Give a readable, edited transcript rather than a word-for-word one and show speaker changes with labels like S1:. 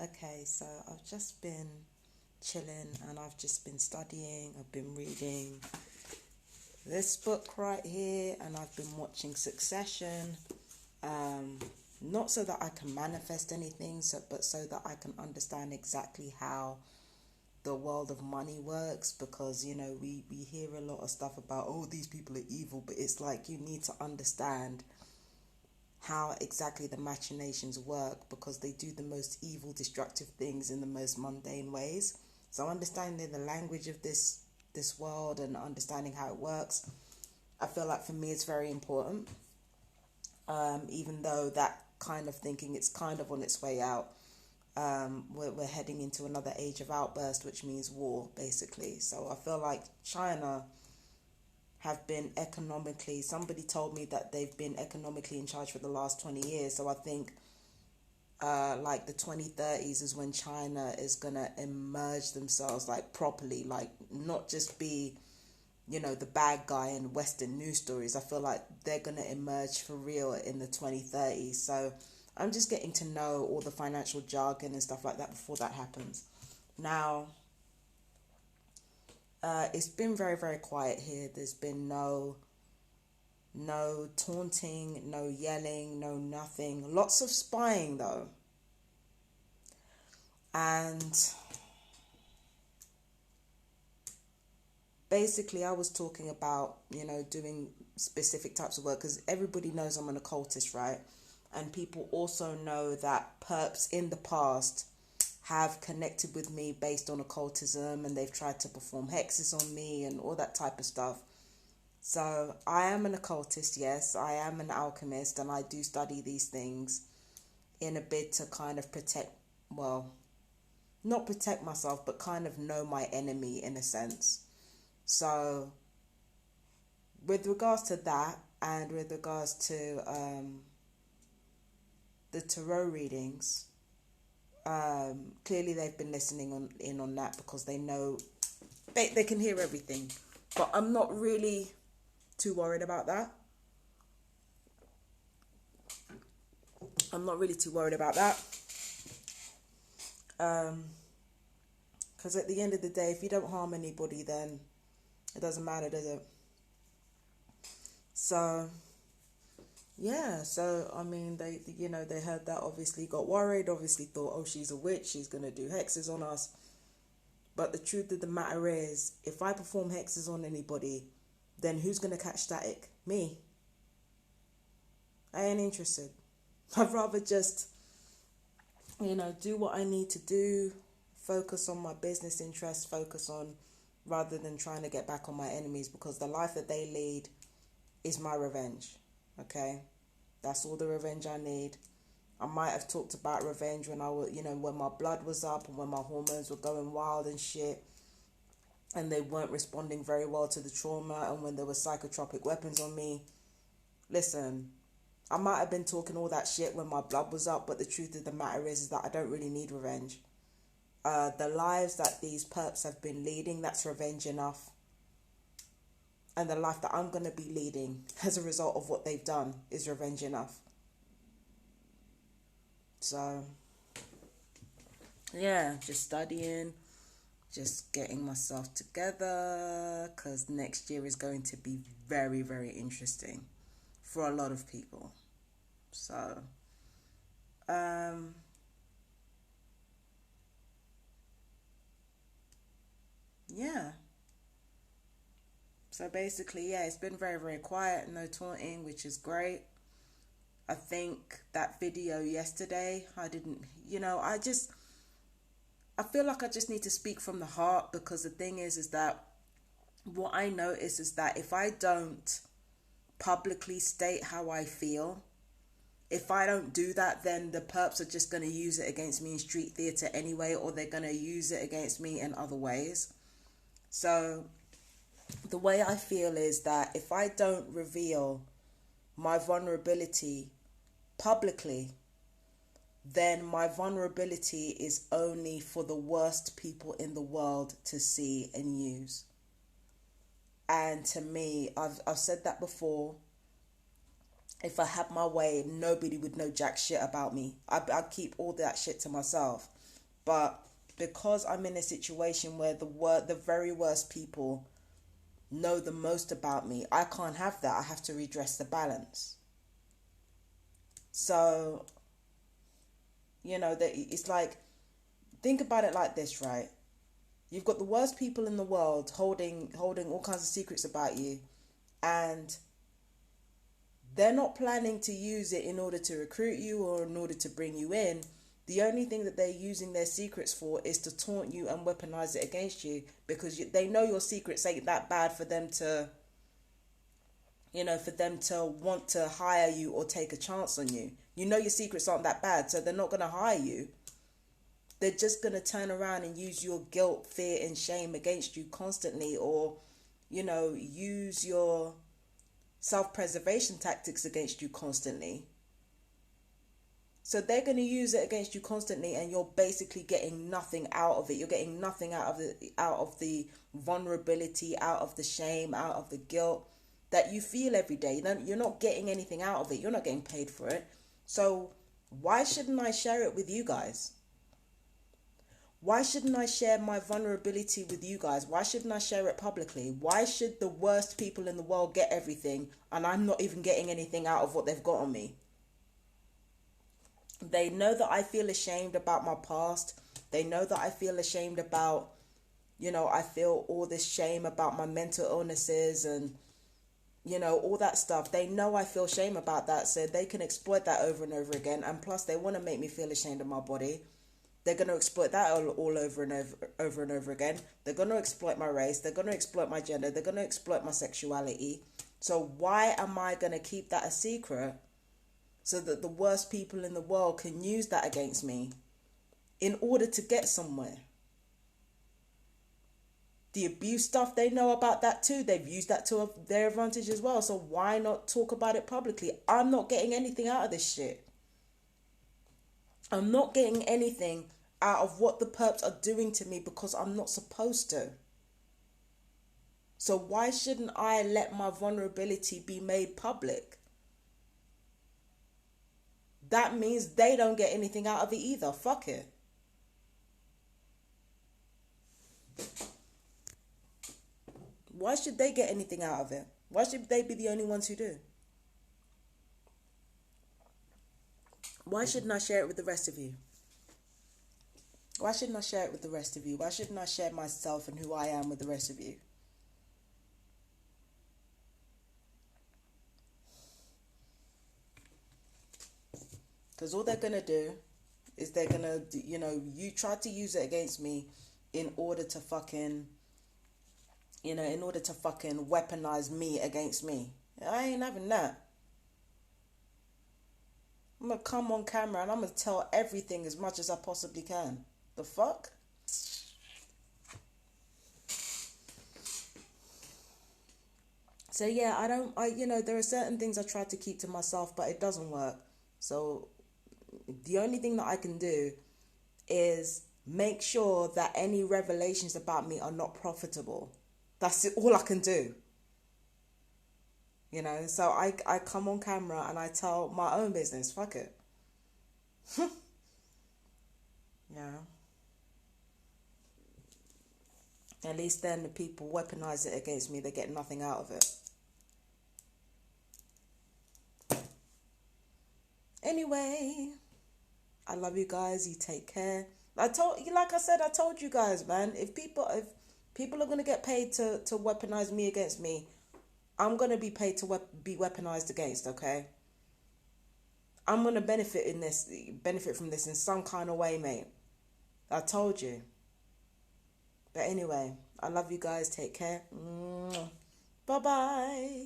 S1: Okay, so I've just been chilling and I've just been studying, I've been reading this book right here, and I've been watching Succession. Um, Not so that I can manifest anything, but so that I can understand exactly how the world of money works, because we hear a lot of stuff about, oh, these people are evil, but it's like you need to understand how exactly the machinations work, because they do the most evil, destructive things in the most mundane ways. So understanding the language of this world and understanding how it works, I feel like for me it's very important. Even though that kind of thinking, it's kind of on its way out. We're heading into another age of outburst, which means war, basically. So I feel like China have been economically, somebody told me that they've been economically in charge for the last 20 years. So I think like the 2030s is when China is going to emerge themselves like properly, like not just be, the bad guy in Western news stories. I feel like they're going to emerge for real in the 2030s. So I'm just getting to know all the financial jargon and stuff like that before that happens. Now, it's been very, very quiet here. There's been no taunting, no yelling, no nothing. Lots of spying though. And basically I was talking about, doing specific types of work, because everybody knows I'm an occultist, right? And people also know that perps in the past have connected with me based on occultism, and they've tried to perform hexes on me and all that type of stuff. So I am an occultist, yes, I am an alchemist, and I do study these things in a bid to kind of protect, well, not protect myself, but kind of know my enemy in a sense. So with regards to that, and with regards to the tarot readings, clearly they've been listening in on that, because they know they can hear everything. But I'm not really too worried about that. I'm not really too worried about that. Because at the end of the day, if you don't harm anybody, then it doesn't matter, does it? So yeah, so I mean, they heard that, obviously got worried, obviously thought, oh, she's a witch, she's gonna do hexes on us. But the truth of the matter is, if I perform hexes on anybody, then who's gonna catch static? Me. I ain't interested. I'd rather just, do what I need to do, focus on my business interests, focus on, rather than trying to get back on my enemies, because the life that they lead is my revenge. Okay? That's all the revenge I need. I might have talked about revenge when I was, when my blood was up and when my hormones were going wild and shit, and they weren't responding very well to the trauma, and when there were psychotropic weapons on me. Listen, I might have been talking all that shit when my blood was up, but the truth of the matter is that I don't really need revenge. The lives that these perps have been leading, that's revenge enough. And the life that I'm going to be leading as a result of what they've done is revenge enough. So, yeah, just studying, just getting myself together, because next year is going to be very, very interesting for a lot of people. So, yeah. So basically, yeah, it's been very, very quiet, no taunting, which is great. I think that video yesterday, I didn't, I feel like I just need to speak from the heart, because the thing is that what I notice is that if I don't publicly state how I feel, if I don't do that, then the perps are just going to use it against me in street theatre anyway, or they're going to use it against me in other ways. So the way I feel is that if I don't reveal my vulnerability publicly, then my vulnerability is only for the worst people in the world to see and use. And to me, I've said that before. If I had my way, nobody would know jack shit about me. I'd keep all that shit to myself. But because I'm in a situation where the very worst people know the most about me, I can't have that. I have to redress the balance. So, that it's like, think about it like this, right? You've got the worst people in the world holding all kinds of secrets about you, and they're not planning to use it in order to recruit you or in order to bring you in. The only thing that they're using their secrets for is to taunt you and weaponize it against you, because they know your secrets ain't that bad for them to, want to hire you or take a chance on you. You know your secrets aren't that bad, so they're not going to hire you. They're just going to turn around and use your guilt, fear, and shame against you constantly, or, use your self-preservation tactics against you constantly. So they're going to use it against you constantly, and you're basically getting nothing out of it. You're getting nothing out of the vulnerability, out of the shame, out of the guilt that you feel every day. You're not getting anything out of it. You're not getting paid for it. So why shouldn't I share it with you guys? Why shouldn't I share my vulnerability with you guys? Why shouldn't I share it publicly? Why should the worst people in the world get everything and I'm not even getting anything out of what they've got on me? They know that I feel ashamed about my past. They know that I feel ashamed about, I feel all this shame about my mental illnesses and, all that stuff. They know I feel shame about that, so they can exploit that over and over again. And plus, they want to make me feel ashamed of my body. They're going to exploit that all over and over and over again. They're going to exploit my race. They're going to exploit my gender. They're going to exploit my sexuality. So why am I going to keep that a secret so that the worst people in the world can use that against me in order to get somewhere? The abuse stuff, they know about that too. They've used that to their advantage as well. So why not talk about it publicly? I'm not getting anything out of this shit. I'm not getting anything out of what the perps are doing to me because I'm not supposed to. So why shouldn't I let my vulnerability be made public? That means they don't get anything out of it either. Fuck it. Why should they get anything out of it? Why should they be the only ones who do? Why shouldn't I share it with the rest of you? Why shouldn't I share it with the rest of you? Why shouldn't I share myself and who I am with the rest of you? Because all they're going to do is they're going to, you tried to use it against me in order to fucking, in order to fucking weaponize me against me. I ain't having that. I'm going to come on camera and I'm going to tell everything as much as I possibly can. The fuck? So yeah, there are certain things I try to keep to myself, but it doesn't work. So the only thing that I can do is make sure that any revelations about me are not profitable. That's all I can do. So I come on camera and I tell my own business. Fuck it. Yeah. At least then the people weaponize it against me. They get nothing out of it. Anyway, I love you guys. You take care. I told you guys, man. If people are gonna get paid to weaponize me against me, I'm gonna be paid to be weaponized against. Okay. I'm gonna benefit from this in some kind of way, mate. I told you. But anyway, I love you guys. Take care. Bye bye.